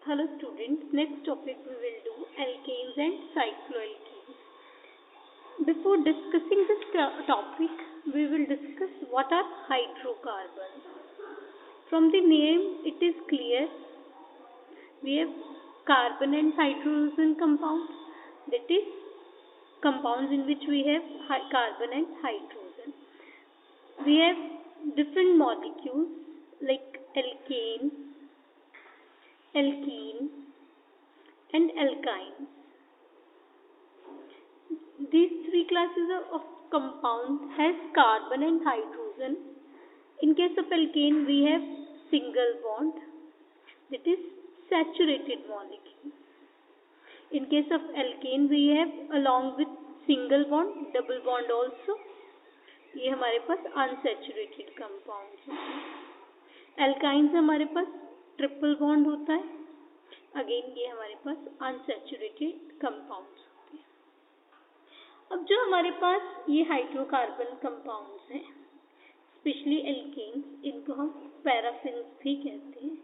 Hello students, next topic we will do alkanes and cycloalkanes. Before discussing this topic, we will discuss what are hydrocarbons. From the name it is clear we have carbon and hydrogen compounds, that is compounds in which we have carbon and hydrogen. We have different molecules like alkane, alkene and alkynes. These three classes of compounds has carbon and hydrogen. In case of alkane, we have single bond, that is saturated molecule. In case of alkane, we have along with single bond, double bond also. ये हमारे पास unsaturated compounds होते हैं. Alkynes हमारे पास triple bond होता है. Again ये हमारे पास unsaturated compounds होते हैं. अब जो हमारे पास ये हाइड्रोकार्बन कंपाउंड्स हैं, स्पेशली एल्केन्स, इनको हम पैराफिन्स भी कहते हैं.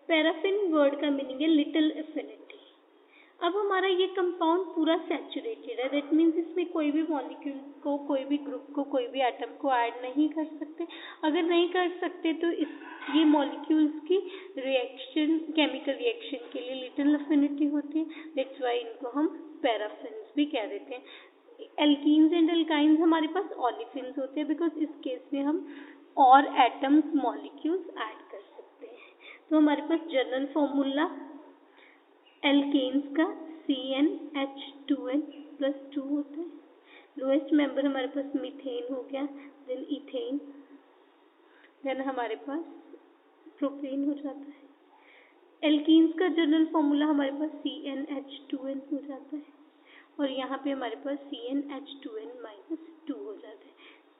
पैराफिन वर्ड का मीनिंग है लिटिल एफिनिटी. अब हमारा ये कंपाउंड पूरा सैचुरेटेड है, दैट मीन्स इसमें कोई भी मॉलिक्यूल को, कोई भी ग्रुप को, कोई भी एटम को ऐड नहीं कर सकते. अगर नहीं कर सकते तो ये मॉलिक्यूल्स की रिएक्शन, केमिकल रिएक्शन के लिए लिटिल एफिनिटी होती है. दैट्स वाई इनको हम पैराफिन्स भी कह देते हैं. एल्कीन्स एंड एल्काइंस हमारे पास ऑलिफिन्स होते हैं, बिकॉज इस केस में हम और एटम्स मॉलिक्यूल्स ऐड कर सकते हैं. तो हमारे पास जनरल फॉर्मूला एल्केन्स का CnH2n+2 होता है. लोएस्ट मेंबर हमारे पास मीथेन हो गया, देन इथेन, देन हमारे पास प्रोपेन हो जाता है. एल्कीन्स का जनरल फॉर्मूला हमारे पास CnH2n हो जाता है, और यहाँ पे हमारे पास CnH2n-2 हो जाता है.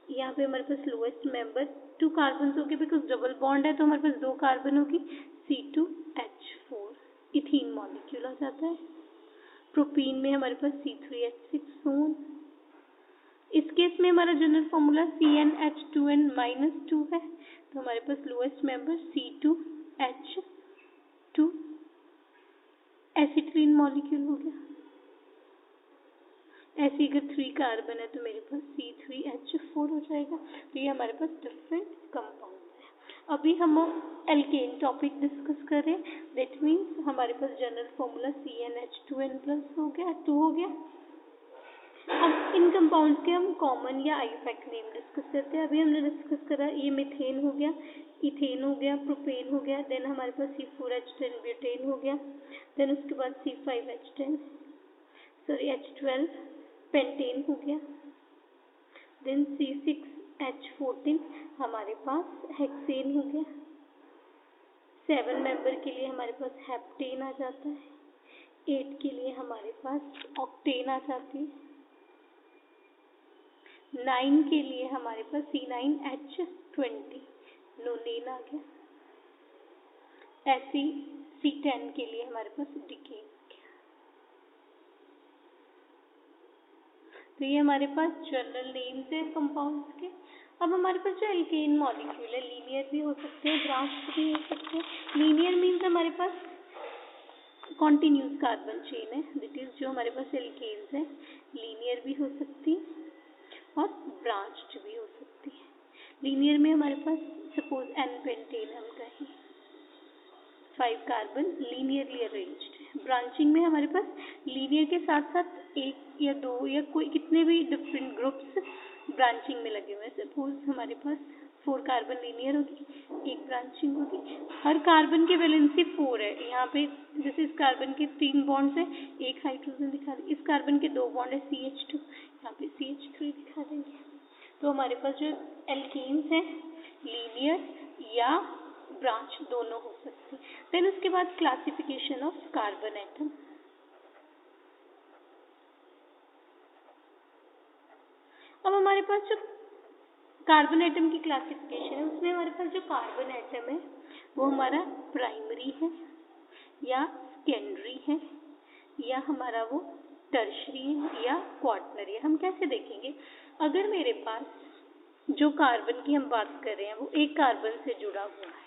यहाँ पे हमारे पास लोएस्ट मेंबर 2 कार्बन होगी, बिकॉज डबल बॉन्ड है तो हमारे पास 2 कार्बन होगी, C2H4 इथीन मॉलिक्यूल आ जाता है. प्रोपीन में हमारे पास C3H6 इस केस में हमारा जनरल फॉर्मूला CnH2n-2 है, तो हमारे पास लोएस्ट मेंबर C2H2 एसिट्रीन मॉलिक्यूल हो गया. ऐसे अगर 3 कार्बन है तो मेरे पास C3H4 हो जाएगा. तो ये हमारे पास डिफरेंट कंपाउंड है. अभी हम एल्केन टॉपिक डिस्कस करें, दैट मीन्स हमारे पास जनरल फॉर्मूला CnH2n+ हो गया, 2 हो गया. अब इन कंपाउंड्स के हम कॉमन या आइयूपैक नेम डिस्कस करते हैं. अभी हमने डिस्कस करा ये मीथेन हो गया, इथेन हो गया, प्रोपेन हो गया, देन हमारे पास C4H10 ब्यूटेन हो गया, देन उसके बाद H12 पेंटेन हो गया, देन C6H14 हमारे पास हेक्सेन हो गया. 7 मेंबर के लिए हमारे पास हेप्टेन आ जाता है. 8 के लिए हमारे पास ऑक्टेन आ जाती है. 9 के लिए हमारे पास C9H20 नोनेन आ गया. ऐसे C10 के लिए हमारे पास डिकेन. तो ये हमारे पास जनरल नेम्स है कंपाउंड्स के. अब हमारे पास जो एल्केन मॉलिक्यूल है, लीनियर भी हो सकते हैं, ब्रांच भी हो सकते हैं. लीनियर मीन्स हमारे पास कॉन्टिन्यूस कार्बन चेन है, दैट इज जो हमारे पास एल्केन्स है, लीनियर भी हो सकती है और ब्रांच्ड भी हो सकती है. लीनियर में हमारे पास सपोज N-पेंटेन हम कहें, 5 कार्बन लीनियरली अरेंज्ड है. ब्रांचिंग में हमारे पास लीनियर के साथ साथ 1 या 2 या कोई कितने भी डिफरेंट ग्रुप्स ब्रांचिंग में लगे हुए हैं. सपोज हमारे पास 4 कार्बन लीनियर होगी, 1 ब्रांचिंग होगी. हर कार्बन की वैलेंसी 4 है. यहाँ पे जैसे इस कार्बन के 3 बॉन्ड्स है, 1 हाइड्रोजन दिखा देंगे. इस कार्बन के 2 बॉन्ड है, CH2, यहाँ पे CH3 दिखा देंगे. तो हमारे पास जो एल्कीन्स हैं लीनियर या ब्रांच दोनों हो सकती. देन उसके बाद क्लासिफिकेशन ऑफ कार्बन एटम. अब हमारे पास जो कार्बन एटम की क्लासिफिकेशन है, उसमें हमारे पास जो कार्बन एटम है वो हमारा प्राइमरी है या सेकेंडरी है या हमारा वो टर्शरी है या क्वार्टनरी है. हम कैसे देखेंगे? अगर मेरे पास जो कार्बन की हम बात कर रहे हैं वो एक कार्बन से जुड़ा हुआ है,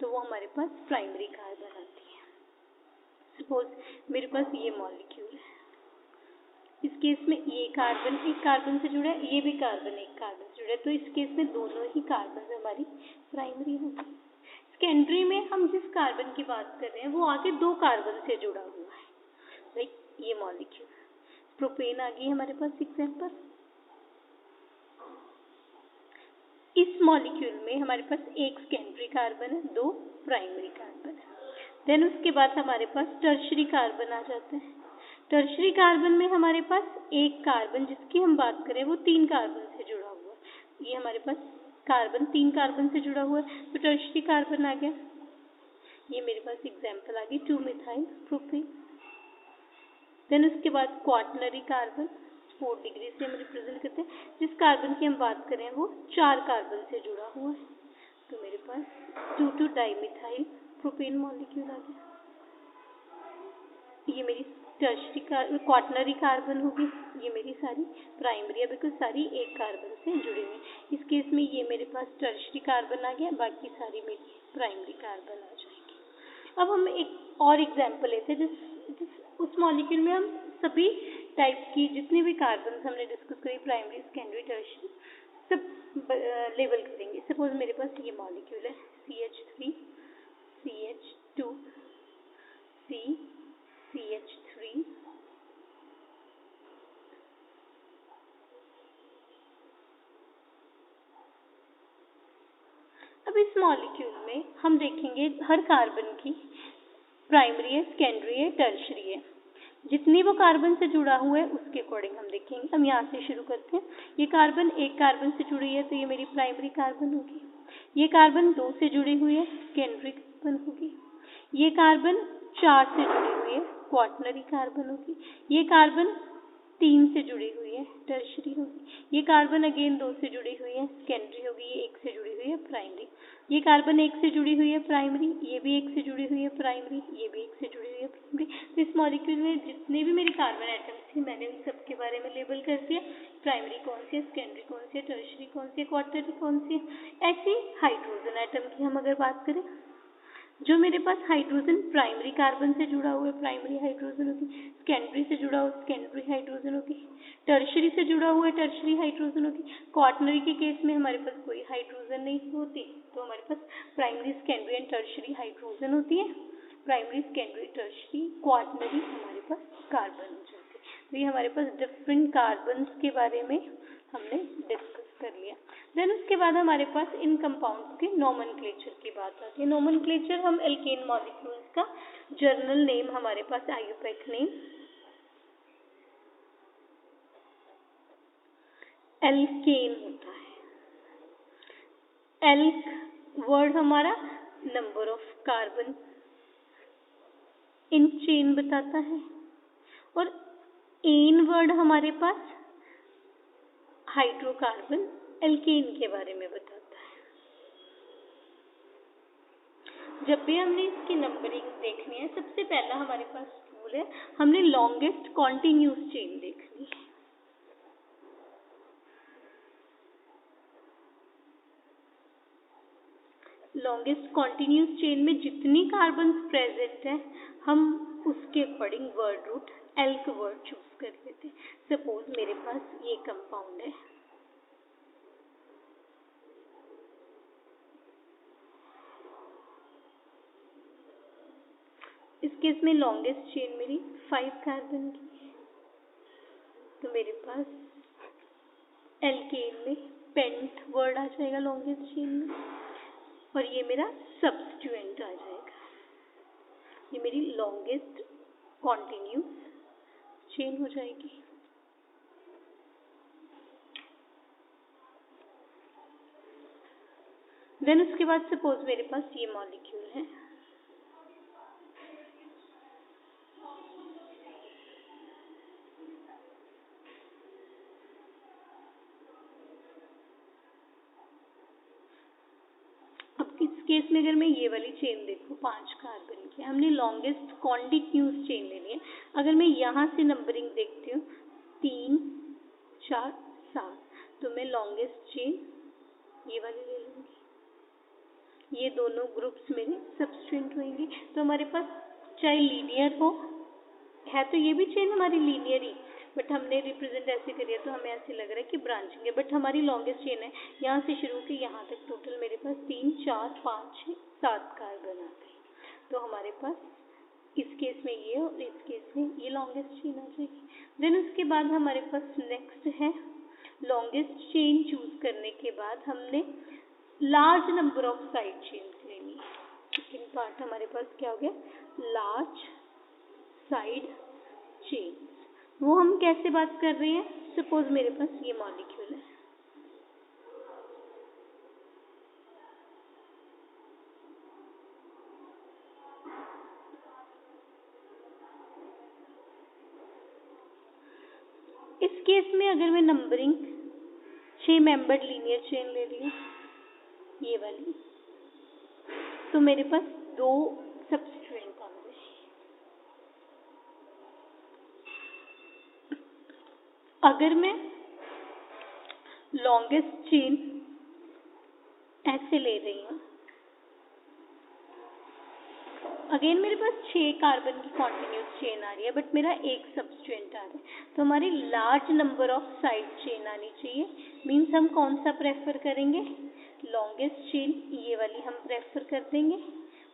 तो वो हमारे पास प्राइमरी कार्बन आती है. सपोज मेरे पास ये मॉलिक्यूल है, इस केस में ये कार्बन एक कार्बन से जुड़ा है, ये भी कार्बन एक कार्बन से जुड़ा है, तो इस केस में दोनों ही कार्बन हमारी प्राइमरी होगी। सेकेंडरी में हम जिस कार्बन की बात कर रहे हैं वो आगे दो कार्बन से जुड़ा हुआ है, लाइक ये मॉलिक्यूल प्रोपेन आ गई हमारे पास एग्जांपल। इस मॉलिक्यूल में हमारे पास एक सेकेंडरी कार्बन है, दो प्राइमरी कार्बन है। देन उसके बाद हमारे पास टर्शरी कार्बन आ जाते हैं। टर्शरी कार्बन में हमारे पास एक कार्बन जिसकी हम बात करें वो 3 कार्बन से जुड़ा हुआ है। ये हमारे पास कार्बन 3 कार्बन से जुड़ा हुआ है, तो टर्शरी कार्बन आ गया। ये मेरे पास एग्जांपल आ गई 2-मिथाइल प्रोपेन। देन उसके बाद क्वाaternary कार्बन 4 डिग्री से हम रिप्रेजेंट करते हैं, जिस कार्बन की हम बात करें वो 4 कार्बन से जुड़ा हुआ है, तो मेरे पास 2,2-डाइमिथाइल प्रोपेन मॉलिक्यूल आ गया। ये मेरी टर्शरी क्वाaternary कार्बन होगी, ये मेरी सारी प्राइमरी है बिकॉज सारी एक कार्बन से जुड़ी हुई। इस केस में ये मेरे पास टर्शरी कार्बन आ गया, बाकी सारी मेरी प्राइमरी कार्बन आ जाएगी। अब हम एक और एग्जांपल लेते हैं जिस उस मॉलिक्यूल में हम सभी टाइप की जितने भी कार्बन हमने डिस्कस करी, प्राइमरी सेकेंडरी टर्शरी, सब लेबल करेंगे। सपोज मेरे पास ये मॉलिक्यूल है CH3 CH2 CH3 अब इस मॉलिक्यूल में हम देखेंगे हर कार्बन की प्राइमरी है, सेकेंडरी है, टर्शरी है। जितनी वो कार्बन से जुड़ा हुआ है उसके अकॉर्डिंग हम देखेंगे। हम यहाँ से शुरू करते हैं। ये कार्बन एक कार्बन से जुड़ी है तो ये मेरी प्राइमरी कार्बन होगी। ये कार्बन 2 से जुड़ी हुई है, सेकेंडरी कार्बन होगी। ये कार्बन 4 से जुड़ी हुई है, क्वाaternary कार्बन होगी। ये कार्बन 3 से जुड़ी हुई है, टर्शरी होगी। ये कार्बन अगेन 2 से जुड़ी हुई है, सेकेंडरी होगी। ये 1 से जुड़ी हुई है, प्राइमरी। ये कार्बन 1 से जुड़ी हुई है, प्राइमरी। ये भी 1 से जुड़ी हुई है, प्राइमरी। ये भी 1 से जुड़ी हुई है, प्राइमरी। तो इस मॉलिक्यूल में जितने भी मेरी कार्बन एटम्स थे मैंने उन सब के बारे में लेबल कर दिया। प्राइमरी कौन सी है, सेकेंडरी कौन सी है, टर्शरी कौन सी है, क्वाaternary कौन सी है। ऐसी हाइड्रोजन एटम की हम अगर बात करें, जो मेरे पास हाइड्रोजन प्राइमरी कार्बन से जुड़ा हुआ है, प्राइमरी हाइड्रोजन होगी। सेकेंडरी से जुड़ा हुआ है, सेकेंडरी हाइड्रोजन होगी। टर्शरी से जुड़ा हुआ है, टर्शरी हाइड्रोजन होगी। क्वाaternary के केस में हमारे पास कोई हाइड्रोजन नहीं होती, तो हमारे पास primary, secondary and tertiary hydrogen होती है। प्राइमरी, सेकेंडरी, टर्शरी, क्वाaternary हमारे पास कार्बन हो जाते हैं। तो ये हमारे पास डिफरेंट कार्बन के बारे में हमने डिस्कस कर लिया। देन उसके बाद हमारे पास इन कंपाउंड्स के नोमेनक्लेचर की बात आती है। नोमेनक्लेचर हम एल्केन मॉलिक्यूल्स का जर्नल नेम हमारे पास IUPAC नेम एल्केन होता है। एल्क वर्ड हमारा number of carbon in chain बताता है, और एन वर्ड हमारे पास हाइड्रोकार्बन एल्केन के बारे में बताता है। जब भी हमने इसकी नंबरिंग देखनी है, सबसे पहला हमारे पास रूल है, हमने लॉन्गेस्ट कॉन्टिन्यूस चेन देखनी है। लॉन्गेस्ट कॉन्टिन्यूस चेन में जितनी कार्बन प्रेजेंट है हम उसके according word root alk word choose कर लेते हैं। सपोज मेरे पास ये कंपाउंड है, इस केस में लॉन्गेस्ट चेन मेरी 5 कार्बन की है, तो मेरे पास एल्केन में पेंट वर्ड आ जाएगा लॉन्गेस्ट चेन में, और ये मेरा सब्स्टिट्यूएंट आ जाएगा। ये मेरी लॉन्गेस्ट कॉन्टिन्यूस चेन हो जाएगी। देन उसके बाद सपोज मेरे पास ये मॉलिक्यूल है, अब इस केस में अगर मैं ये वाली चेन देखूं 5 कार्बन की, हमने लॉन्गेस्ट कॉन्टिन्यूस चेन लेनी है। अगर मैं यहाँ से नंबरिंग देखती हूँ 3, 4, 7, तो मैं लॉन्गेस्ट चेन ये वाली ले लूँगी। ये दोनों ग्रुप्स मेरे सब्स्टिट्यूएंट होंगे, तो हमारे पास चाहे लीनियर हो, है तो ये भी चेन हमारी लीनियर ही, बट हमने रिप्रेजेंट ऐसे करिए तो हमें ऐसे लग रहा है कि ब्रांचिंग है, बट हमारी लॉन्गेस्ट चेन है। यहाँ से शुरू के यहाँ तक टोटल मेरे पास 3, 4, 5, 6, 7 कार्बन आ गए। तो हमारे पास इस केस में ये और इस केस में ये लॉन्गेस्ट चेन आ जाएगी। देन उसके बाद हमारे पास नेक्स्ट है लॉन्गेस्ट चेन चूज करने के बाद हमने large number of side chains लेनी है। सेकेंड पार्ट हमारे पास क्या हो गया, लार्ज साइड चेन्स। वो हम कैसे बात कर रहे हैं, सपोज मेरे पास ये मॉलिक्यूल है, इस केस में अगर मैं नंबरिंग 6 मेंबर्ड लीनियर चेन ले रही हूँ ये वाली, तो मेरे पास 2 सब्स्टिट्यूएंट होंगे। अगर मैं लॉन्गेस्ट चेन ऐसे ले रही हूँ, अगेन मेरे पास 6 कार्बन की कॉन्टिन्यूस चेन आ रही है, बट मेरा एक सब्स्टिट्यूएंट आ रहा है, तो हमारी large number of side chain आनी चाहिए। मीन्स हम कौन सा प्रेफर करेंगे, लॉन्गेस्ट चेन ये वाली हम प्रेफर कर देंगे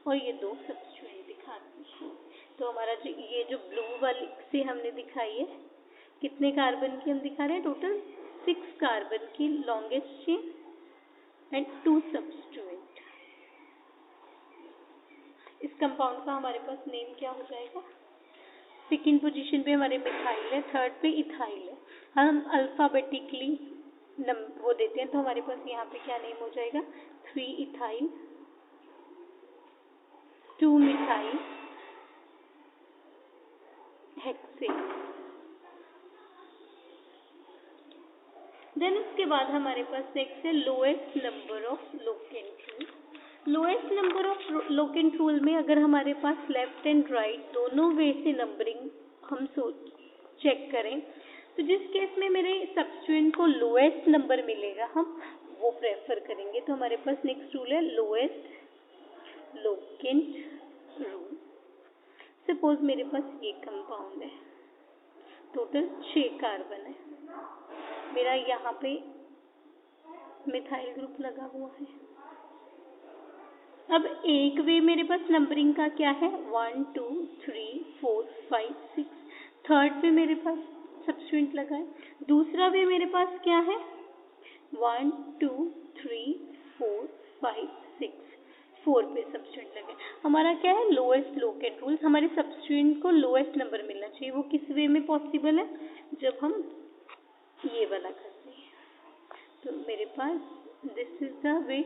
और ये 2 सब्स्टिट्यूएंट दिखा देंगे। तो हमारा ये जो ब्लू वाली से हमने दिखाई है, कितने कार्बन की हम दिखा रहे हैं, टोटल 6 कार्बन की लॉन्गेस्ट चेन एंड 2 सब्स्टिट्यूएंट। इस कंपाउंड का हमारे पास नेम क्या हो जाएगा, सेकेंड पोजीशन पे हमारे मिथाइल है, थर्ड पे इथाइल है। हम अल्फाबेटिकली वो देते हैं, तो हमारे पास यहाँ पे क्या नेम हो जाएगा, 3 इथाइल, 2 मिथाइल, हेक्सेन। देन उसके बाद हमारे पास नेक्स्ट है lowest number of locant rule. Lowest number of locant rule में अगर हमारे पास लेफ्ट एंड राइट दोनों वे से नंबरिंग हम चेक करें, तो जिस केस में मेरे सब्स्टिट्यूएंट को लोएस्ट नंबर मिलेगा हम वो प्रेफर करेंगे। तो हमारे पास नेक्स्ट रूल है लोएस्ट लोकेंट रूल। सपोज मेरे पास ये कंपाउंड है, टोटल 6 कार्बन है, मेरा यहाँ पे मिथाइल ग्रुप लगा हुआ है। अब एक वे मेरे पास नंबरिंग का क्या है, 1, 2, 3, 4, 5, 6, थर्ड पे मेरे पास सब्स्टिट्यूएंट लगा है। दूसरा वे मेरे पास क्या है, 1, 2, 3, 4, 5, 6, 4 पे सब्स्टिट्यूएंट लगे। हमारा क्या है, लोएस्ट लोकेंट रूल, हमारे सब्स्टिट्यूएंट को लोएस्ट नंबर मिलना चाहिए। वो किस वे में पॉसिबल है, जब हम ये वाला करते हैं। तो मेरे पास this is the way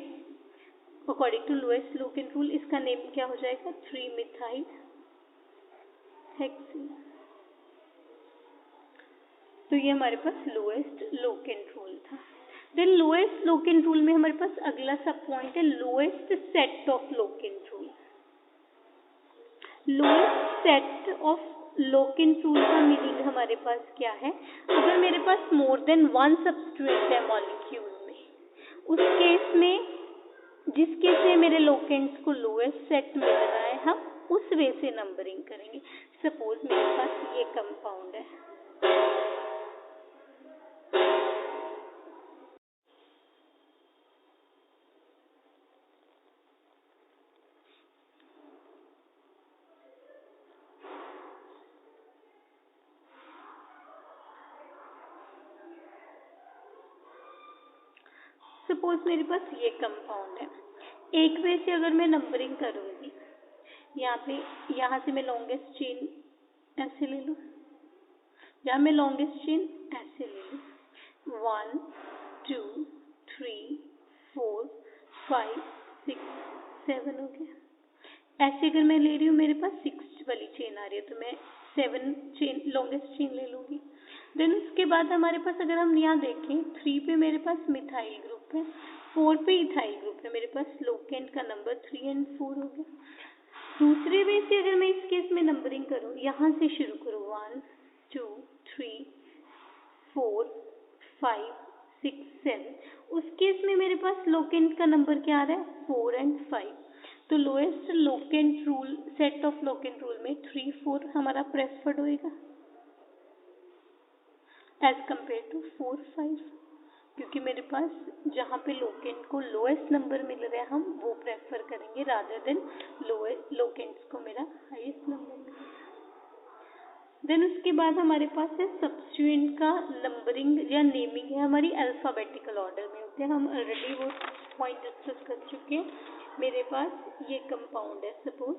according to lowest locant rule. इसका नेम क्या हो जाएगा, 3 मिथाइल हेक्सेन। तो ये हमारे पास लोएस्ट लोकेंट रूल था। देन लोएस्ट लोकेंट रूल में हमारे पास अगला सब पॉइंट है lowest set of locant rule. Lowest set of locant rule का मीनिंग हमारे पास क्या है, अगर मेरे पास मोर देन 1 सब्स्टिट्यूएंट है मॉलिक्यूल में, उस केस में जिस केस में मेरे लोकेंट्स को लोएस्ट सेट मिल रहा है हम उस वे से नंबरिंग करेंगे। सपोज मेरे पास ये कंपाउंड है, सपोज मेरे पास ये कंपाउंड है। एक वे से अगर मैं नंबरिंग करूंगी, यहाँ से मैं लॉन्गेस्ट चेन ऐसे ले लूँ, या मैं लॉन्गेस्ट चेन ऐसे ले लूँ, 1, 2, 3, 4, 5, 6, 7 हो गया। ऐसे अगर मैं ले रही हूँ, मेरे पास 6 वाली चेन आ रही है, तो मैं 7 चेन लॉन्गेस्ट चेन ले लूँगी। देन उसके बाद हमारे पास अगर हम यहाँ देखें, 3 पे मेरे पास मिथाइल ग्रुप है, 4 पे इथाइल ग्रुप है, मेरे पास लोकेंट का नंबर 3 और 4 हो गया। दूसरे वे से अगर मैं इस केस में नंबरिंग करूँ, यहाँ से शुरू करूँ, 1, 2, 3, 4, 5, 6, 7, उस केस में मेरे पास लोकेंट का नंबर क्या आ रहा है, 4 और 5। तो lowest locant rule, set of locant rule में 3 4 हमारा प्रेफर्ड होएगा एज कंपेयर टू 4 5, क्योंकि मेरे पास जहाँ पे लोकेंट को लोएस्ट नंबर मिल रहा है हम वो प्रेफर करेंगे रादर देन लोकेंट्स को मेरा हाईएस्ट नंबर मिलेगा। देन उसके बाद हमारे पास है सब्स्टिट्यूएंट का नंबरिंग या नेमिंग है हमारी अल्फाबेटिकल ऑर्डर में होते हैं। हम ऑलरेडी वो पॉइंट डिस्कस कर चुके हैं। मेरे पास ये कंपाउंड है, सपोज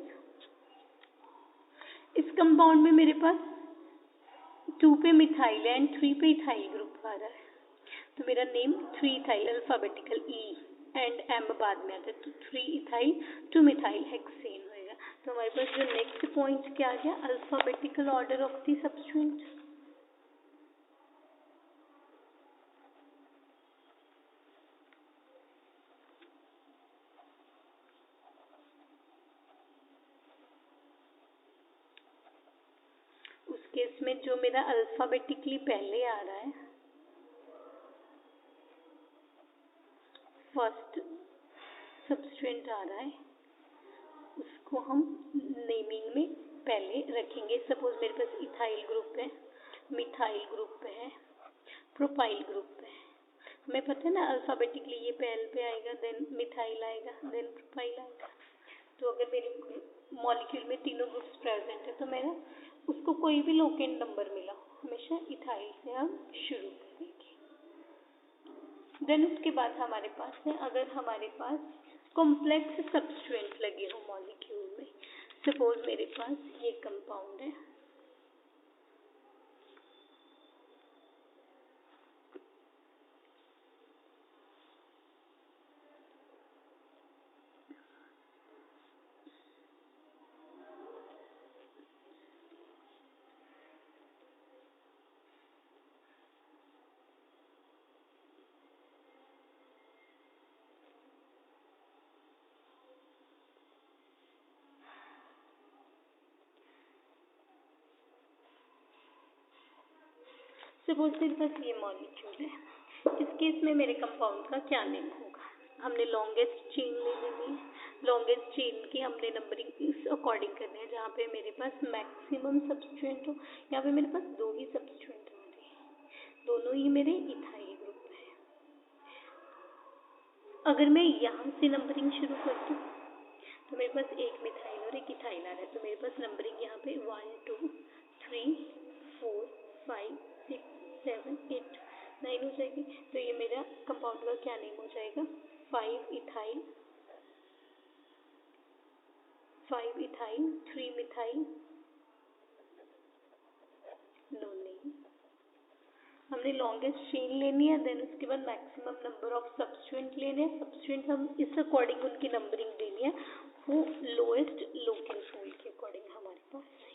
इस कंपाउंड में मेरे पास 2 पे मिथाइल है एंड 3 पे इथाइल ग्रुप आ रहा है, तो मेरा name 3 ethyl alphabetical E and M बाद में आता है, तो 3 इथाइल 2 मिथाइल हेक्सेन होएगा। तो हमारे पास जो नेक्स्ट पॉइंट क्या आ गया, alphabetical order of the substituent. उस केस में जो मेरा अल्फाबेटिकली पहले आ रहा है, फर्स्ट सब्स्टिट्यूएंट आ रहा है, उसको हम नेमिंग में पहले रखेंगे। सपोज मेरे पास इथाइल ग्रुप है, मिथाइल ग्रुप है, प्रोपाइल ग्रुप है, हमें पता है ना अल्फाबेटिकली ये पहले पे आएगा, देन मिथाइल आएगा, देन प्रोपाइल आएगा। तो अगर मेरे मॉलिक्यूल में तीनों ग्रुप्स प्रेजेंट है तो मेरा उसको कोई भी लोकेंट नंबर मिला हमेशा इथाइल से हम शुरू करेंगे। देन उसके बाद हमारे पास है, अगर हमारे पास कॉम्प्लेक्स सब्स्टिट्यूएंट लगे हो मॉलिक्यूल में, सपोज मेरे पास ये कंपाउंड है, सपोज मेरे पास ये मॉलिक्यूल है, इस केस में मेरे कंपाउंड का क्या नेम होगा, हमने लॉन्गेस्ट चेन ले लेनी है, लॉन्गेस्ट चेन की हमने नंबरिंग इस अकॉर्डिंग करनी है जहाँ पे मेरे पास मैक्सिमम सब्स्टिट्यूएंट हो। यहाँ पे मेरे पास 2 ही सब्स्टिट्यूएंट आ रहे हैं, दोनों ही मेरे इथाइल ग्रुप है। अगर मैं यहाँ से नंबरिंग शुरू कर दूँ तो मेरे पास एक मिथाइल और एक इथाइल आ रहा है, तो मेरे पास नंबरिंग यहाँ पे 1 2 3 4 5 6 7 8 9 हो जाएगी। तो ये मेरा कंपाउंड का क्या नेम हो जाएगा, 5 इथाइल 3 मिथाइल, नो नेम। हमने लॉन्गेस्ट चेन लेनी है, देन उसके बाद मैक्सिमम नंबर ऑफ सब्स्टिट्यूएंट लेने हैं, सब्स्टिट्यूएंट हम इस अकॉर्डिंग उनकी नंबरिंग देनी है, वो लोएस्ट लोकेंट रूल के अकॉर्डिंग हमारे पास है।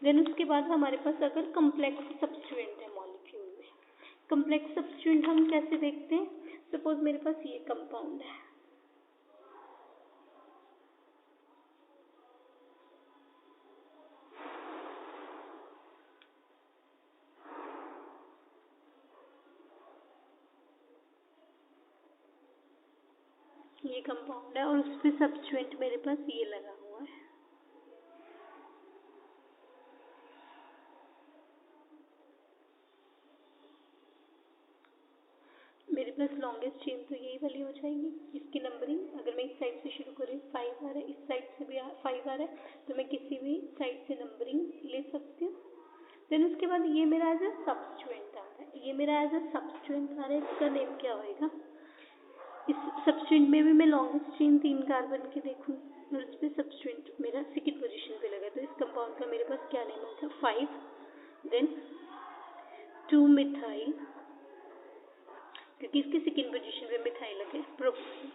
देन उसके बाद हमारे पास अगर कम्प्लेक्स सब्स्टिट्यूएंट है मॉलिक्यूल में, कम्प्लेक्स सब्स्टिट्यूएंट हम कैसे देखते हैं, सपोज मेरे पास ये कंपाउंड है, ये कंपाउंड है और उस पर सब्स्टिट्यूएंट मेरे पास ये लगा हुआ है। मेरे पास लॉन्गेस्ट चेन तो यही वाली हो जाएगी। इसकी नंबरिंग अगर मैं इस साइड से शुरू करूँ 5 आ रहा है, इस साइड से भी 5 आ रहा है, तो मैं किसी भी साइड से नंबरिंग ले सकती हूँ। देन उसके बाद ये मेरा एज अ सब्स्टिट्यूएंट आ रहा है, ये मेरा एज अ सब्स्टिट्यूएंट आ रहा है, इसका नेम क्या होएगा, इस सब्स्टिट्यूएंट में भी मैं लॉन्गेस्ट चेन 3 कार्बन की देखूँ और इस पर सब्स्टिट्यूएंट मेरा सेकंड पोजीशन पे लगा, तो इस कंपाउंड का मेरे पास क्या नेम होगा, 5 देन 2 मिथाइल, क्योंकि इसकी सेकंड पोजीशन पे मिथाइल लगे, प्रोपाइल,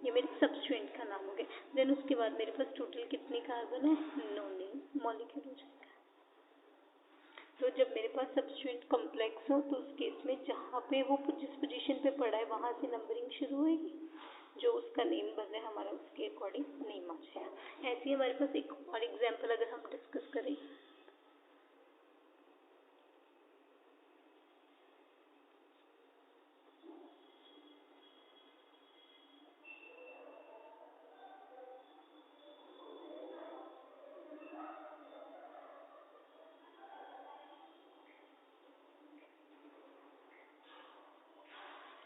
ये मेरे सब्स्टिट्यूएंट का नाम हो गया। देन उसके बाद मेरे पास टोटल कितनी कार्बन है, नो नेम मॉलिक्यूल हो जाएगा। तो जब मेरे पास सब्स्टिट्यूएंट कॉम्प्लेक्स हो तो उस केस में जहाँ पे वो जिस पोजीशन पे पड़ा है वहाँ से नंबरिंग शुरू होएगी, जो उसका नेम बन रहा है हमारा उसके अकॉर्डिंग नेम आ जाएगा। ऐसे ही हमारे पास एक और एग्जाम्पल अगर हम डिस्कस करें,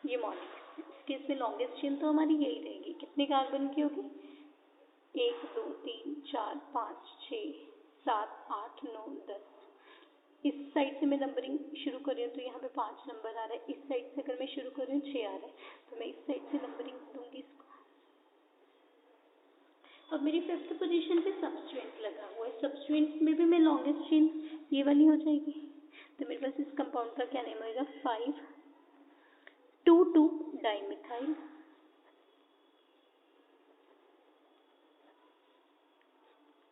ये मॉलिक्यूल। इस केस में लॉन्गेस्ट चेन तो हमारी यही रहेगी। कितने कार्बन की होगी? 1 2 3 4 5 6 7 8 9 10। इस साइड से मैं नंबरिंग शुरू कर रही हूँ तो यहाँ पे 5 नंबर आ रहा है। इस साइड से अगर मैं शुरू कर रही हूँ 6 आ रहा है, तो मैं इस साइड से नंबरिंग दूंगी इसको। अब मेरी 5th पोजीशन पे सब्सट्रेट लगा हुआ है। सब्सट्रेट में भी मैं लॉन्गेस्ट चेन ये वाली हो जाएगी। तो मेरे पास इस कंपाउंड का क्या नेम होगा? 5-2-2 डाइमिथाइल।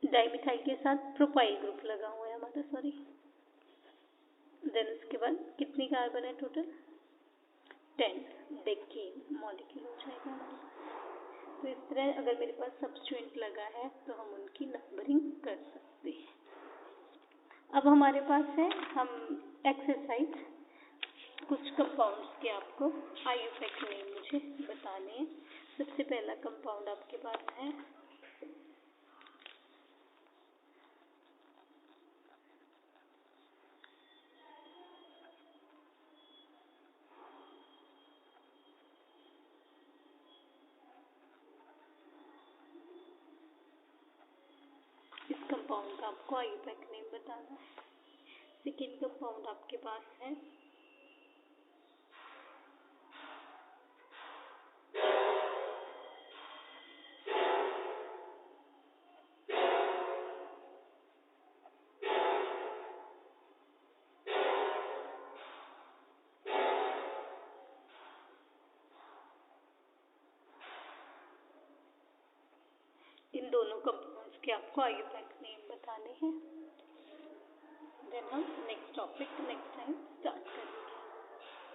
डाइमिथाइल के साथ प्रोपाइल ग्रुप लगा हुआ है हमारा, सॉरी। देन उसके बाद कितनी कार्बन है टोटल? 10 डेकेन मॉलिक्यूल हो जाएगा हमारा। तो इस तरह अगर मेरे पास सब्सट्रेट लगा है तो हम उनकी नंबरिंग कर सकते हैं। अब हमारे पास है हम एक्सरसाइज कुछ कंपाउंड्स के आपको आईयूपैक नेम मुझे बताने हैं। सबसे पहला कंपाउंड आपके पास है इस कंपाउंड का आपको आईयूपैक नेम बताना है। सेकेंड कंपाउंड आपके पास है इन दोनों कंपाउंड्स के आपको आईयूपैक नेम बताने हैं। देन हम नेक्स्ट टॉपिक नेक्स्ट टाइम